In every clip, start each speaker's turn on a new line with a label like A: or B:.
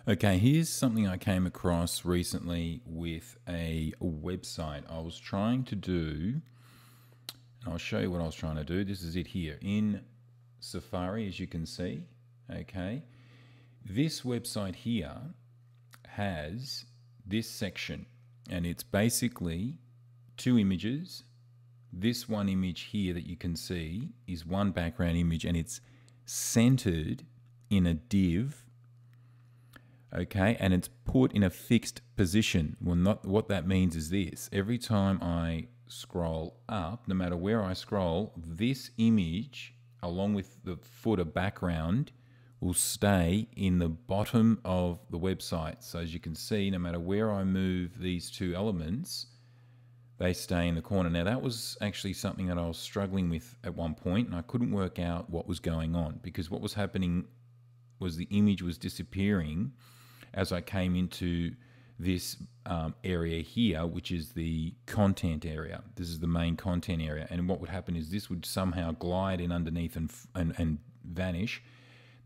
A: Okay, here's something I came across recently with a website. I was trying to do, and I'll show you what I was trying to do. This is it here in Safari, as you can see. Okay, this website here has this section, and it's basically two images. This one image here that you can see is one background image, and it's centered in a div. Okay, and it's put in a fixed position. Well, what that means is this. Every time I scroll up, no matter where I scroll, this image, along with the footer background, will stay in the bottom of the website. So as you can see, no matter where I move these two elements, they stay in the corner. Now that was actually something that I was struggling with at one point, and I couldn't work out what was going on, because what was happening was the image was disappearing as I came into this area here, which is the content area. This is the main content area. And what would happen is this would somehow glide in underneath and vanish.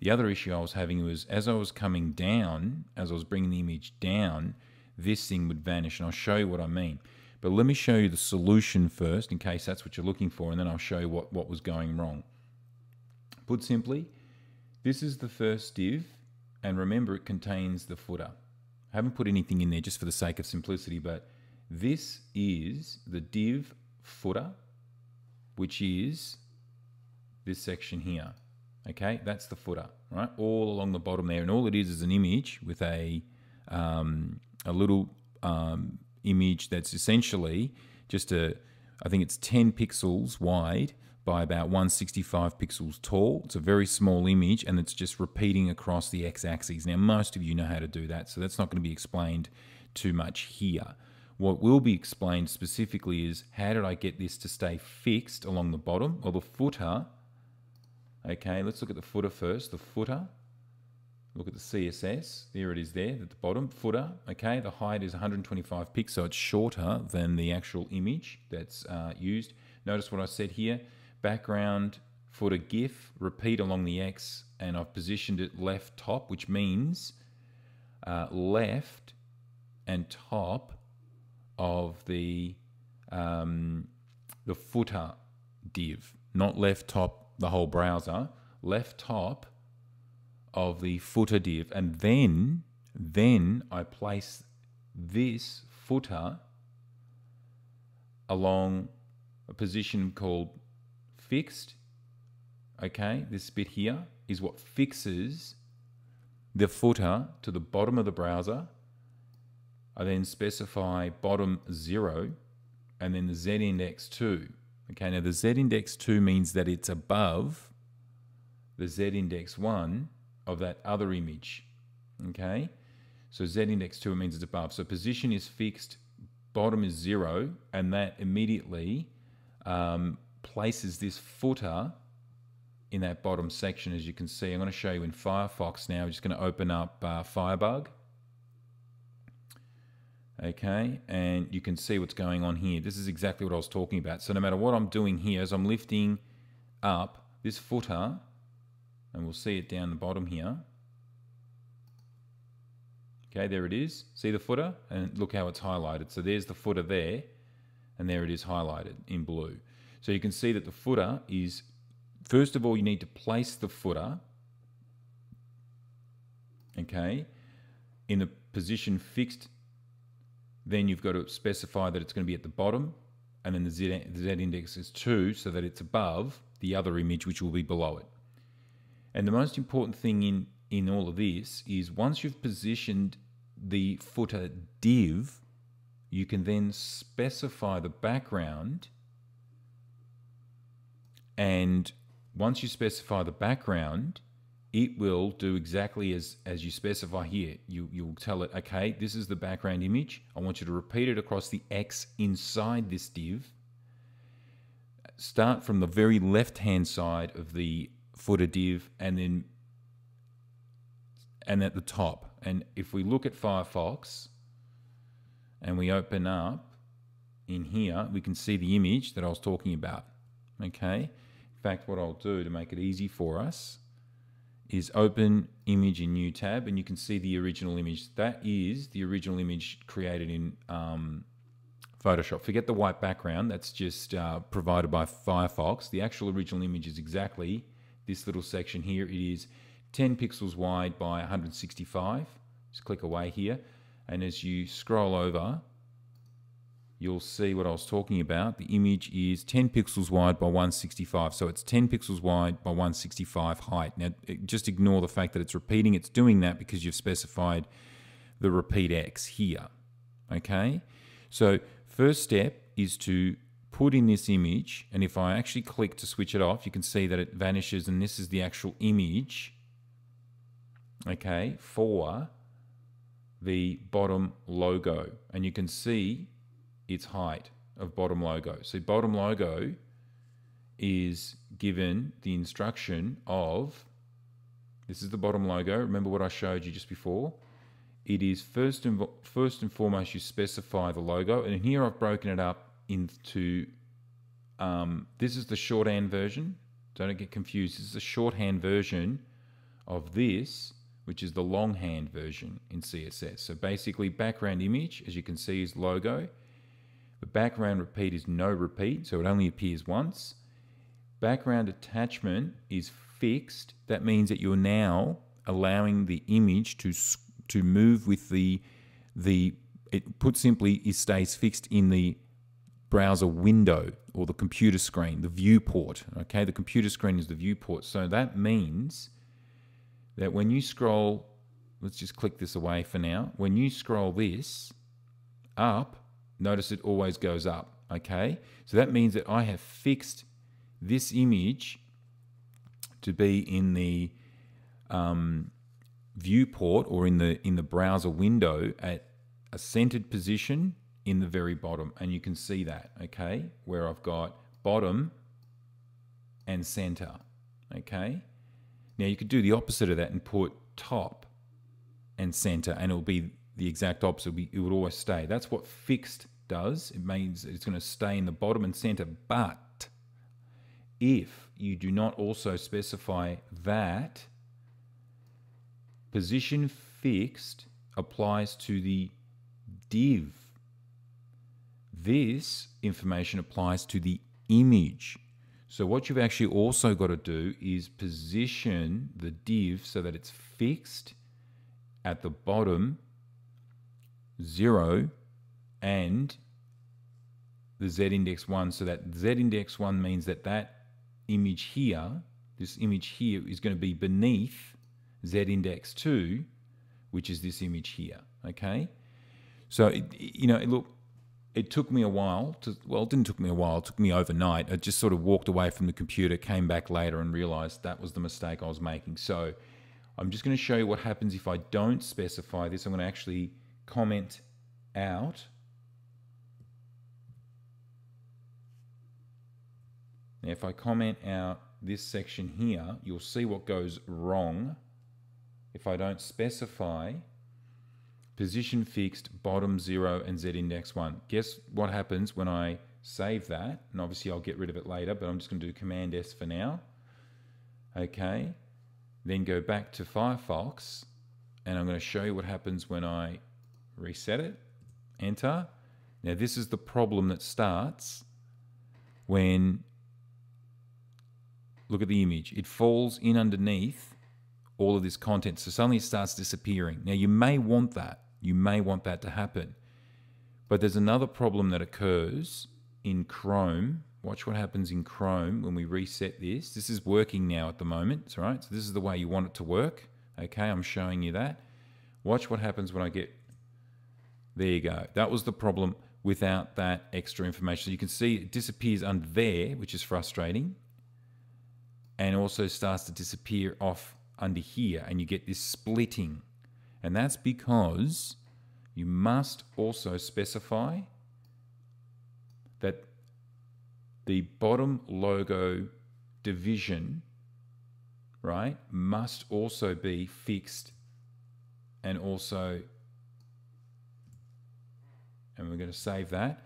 A: The other issue I was having was as I was coming down, as I was bringing the image down, this thing would vanish. And I'll show you what I mean. But let me show you the solution first, in case that's what you're looking for, and then I'll show you what was going wrong. Put simply, this is the first div, and remember it contains the footer. I haven't put anything in there just for the sake of simplicity, but this is the div footer, which is this section here. Okay, that's the footer, right? All along the bottom there, and all it is an image with a little image that's essentially just I think it's 10 pixels wide by about 165 pixels tall. It's a very small image, and it's just repeating across the x-axis. Now, most of you know how to do that, so that's not going to be explained too much here. What will be explained specifically is how did I get this to stay fixed along the bottom? Well, the footer, okay, let's look at the footer first. The footer, look at the CSS, there it is there at the bottom, footer, okay, the height is 125 pixels, so it's shorter than the actual image that's used. Notice what I said here. Background, footer GIF, repeat along the X, and I've positioned it left top, which means left and top of the footer div, not left top the whole browser, left top of the footer div, and then I place this footer along a position called fixed. Okay, this bit here is what fixes the footer to the bottom of the browser. I then specify bottom 0 and then the z-index 2. Okay, now the z-index 2 means that it's above the z-index 1 of that other image. Okay, so z-index 2 means it's above. So position is fixed, bottom is 0, and that immediately places this footer in that bottom section, as you can see. I'm going to show you in Firefox now. We're just going to open up Firebug. Okay, and you can see what's going on here. This is exactly what I was talking about. So no matter what I'm doing here, as I'm lifting up this footer, and we'll see it down the bottom here. Okay, there it is. See the footer? And look how it's highlighted. So there's the footer there, and there it is highlighted in blue. So you can see that the footer is, first of all, you need to place the footer, okay, in the position fixed. Then you've got to specify that it's going to be at the bottom, and then the z-index is 2, so that it's above the other image, which will be below it. And the most important thing in all of this is once you've positioned the footer div, you can then specify the background, and once you specify the background, it will do exactly as you specify here. You'll tell it, okay, this is the background image. I want you to repeat it across the X inside this div. Start from the very left-hand side of the footer div, and at the top. And if we look at Firefox and we open up in here, we can see the image that I was talking about. Okay. In fact, what I'll do to make it easy for us is open image in new tab, and you can see the original image. That is the original image created in Photoshop. Forget the white background, that's just provided by Firefox. The actual original image is exactly this little section here. It is 10 pixels wide by 165. Just click away here, and as you scroll over, you'll see what I was talking about. The image is 10 pixels wide by 165. So it's 10 pixels wide by 165 height. Now, just ignore the fact that it's repeating. It's doing that because you've specified the repeat X here. Okay? So first step is to put in this image. And if I actually click to switch it off, you can see that it vanishes. And this is the actual image, okay, for the bottom logo. And you can see its height of bottom logo. So bottom logo is given the instruction of, this is the bottom logo. Remember what I showed you just before? It is first and foremost, you specify the logo. And here I've broken it up into, this is the shorthand version. Don't get confused. This is the shorthand version of this, which is the longhand version in CSS. So basically background image, as you can see, is logo. The background repeat is no repeat, so it only appears once. Background attachment is fixed. That means that you're now allowing the image to move with it put simply, it stays fixed in the browser window or the computer screen, the viewport. Okay, the computer screen is the viewport. So that means that when you scroll, let's just click this away for now. When you scroll this up, notice it always goes up, okay? So that means that I have fixed this image to be in the viewport or in the browser window at a centered position in the very bottom. And you can see that, okay? Where I've got bottom and center, okay? Now you could do the opposite of that and put top and center, and it'll be the exact opposite. It would always stay. That's what fixed does. It means it's going to stay in the bottom and center. But if you do not also specify that, position fixed applies to the div. This information applies to the image. So what you've actually also got to do is position the div so that it's fixed at the bottom 0 and the z-index 1, so that z-index 1 means that that image here, this image here, is going to be beneath z-index 2, which is this image here, okay? So, look, it took me a while to, well, it didn't took me a while, it took me overnight. I just sort of walked away from the computer, came back later and realized that was the mistake I was making. So I'm just going to show you what happens if I don't specify this. I'm going to actually comment out. Now, if I comment out this section here, you'll see what goes wrong if I don't specify position fixed, bottom 0 and z-index 1. Guess what happens when I save that? And obviously I'll get rid of it later, but I'm just going to do Command S for now. Okay. Then go back to Firefox, and I'm going to show you what happens when I reset it. Enter. Now this is the problem that starts when, look at the image. It falls in underneath all of this content. So suddenly it starts disappearing. Now you may want that. You may want that to happen. But there's another problem that occurs in Chrome. Watch what happens in Chrome when we reset this. This is working now at the moment, right? So this is the way you want it to work. Okay, I'm showing you that. Watch what happens when I get, there you go. That was the problem without that extra information. So you can see it disappears under there, which is frustrating. And also starts to disappear off under here, and you get this splitting. And that's because you must also specify that the bottom logo division, right, must also be fixed, and also, and we're going to save that.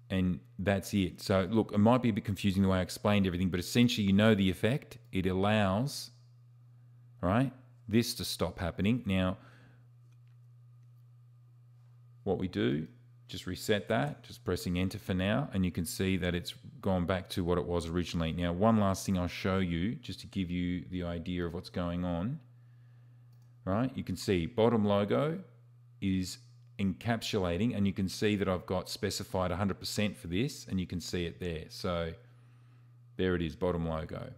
A: And that's it. So look, it might be a bit confusing the way I explained everything, but essentially you know the effect. It allows right? This to stop happening. Now, what we do, just reset that, just pressing enter for now, and you can see that it's gone back to what it was originally. Now, one last thing I'll show you, just to give you the idea of what's going on, right? You can see bottom logo is encapsulating, and you can see that I've got specified 100% for this, and you can see it there. So there it is, bottom logo.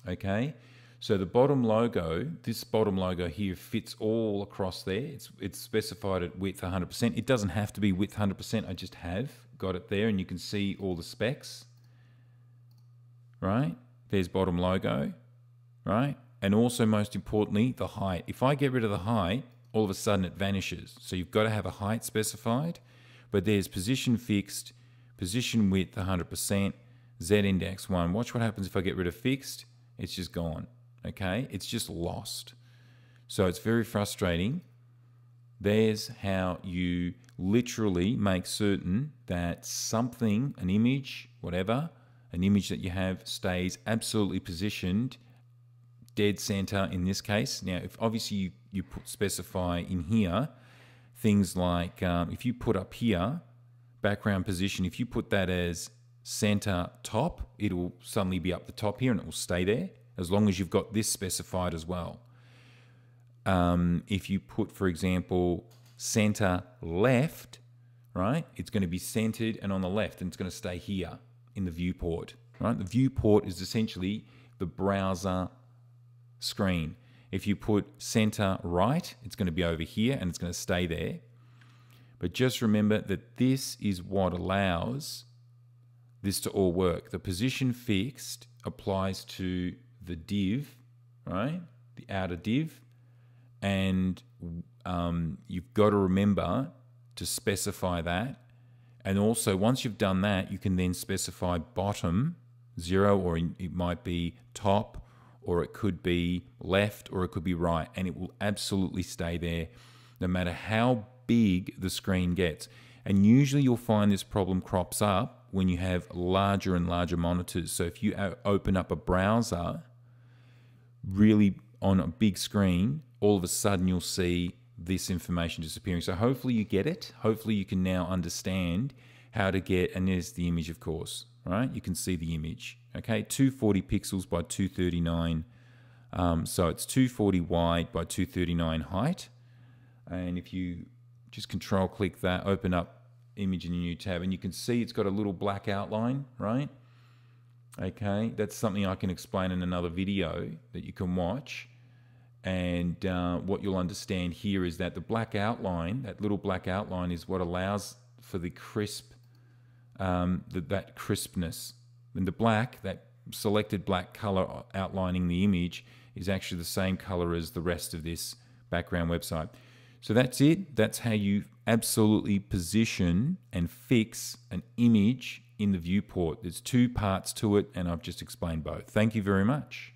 A: Okay, so the bottom logo, this bottom logo here fits all across there. It's specified at width 100%. It doesn't have to be width 100%. I just have got it there, and you can see all the specs, right? There's bottom logo, right? And also, most importantly, the height. If I get rid of the height, all of a sudden it vanishes. So you've got to have a height specified, but there's position fixed, position width 100%, Z index 1. Watch what happens if I get rid of fixed. It's just gone, okay? It's just lost. So it's very frustrating. There's how you literally make certain that something, an image, whatever, an image that you have stays absolutely positioned dead center in this case. Now, if obviously you specify in here things like if you put up here background position, if you put that as center top, it'll suddenly be up the top here and it will stay there as long as you've got this specified as well. If you put, for example, center left, right, it's going to be centered and on the left, and it's going to stay here in the viewport, right? The viewport is essentially the browser screen. If you put center right, it's going to be over here and it's going to stay there. But just remember that this is what allows this to all work. The position fixed applies to the div, right? The outer div. And you've got to remember to specify that. And also, once you've done that, you can then specify bottom 0, or it might be top, or it could be left, or it could be right, and it will absolutely stay there no matter how big the screen gets. And usually you'll find this problem crops up when you have larger and larger monitors. So if you open up a browser really on a big screen, all of a sudden you'll see this information disappearing. So hopefully you get it. Hopefully you can now understand how to get, and there's the image, of course, right? You can see the image, okay? 240 pixels by 239. So it's 240 wide by 239 height. And if you just control click that, open up image in a new tab, and you can see it's got a little black outline, right? Okay, that's something I can explain in another video that you can watch. And what you'll understand here is that the black outline, that little black outline, is what allows for the crisp, that crispness. And the black, that selected black color outlining the image, is actually the same color as the rest of this background website. So that's it. That's how you absolutely position and fix an image in the viewport. There's two parts to it, and I've just explained both. Thank you very much.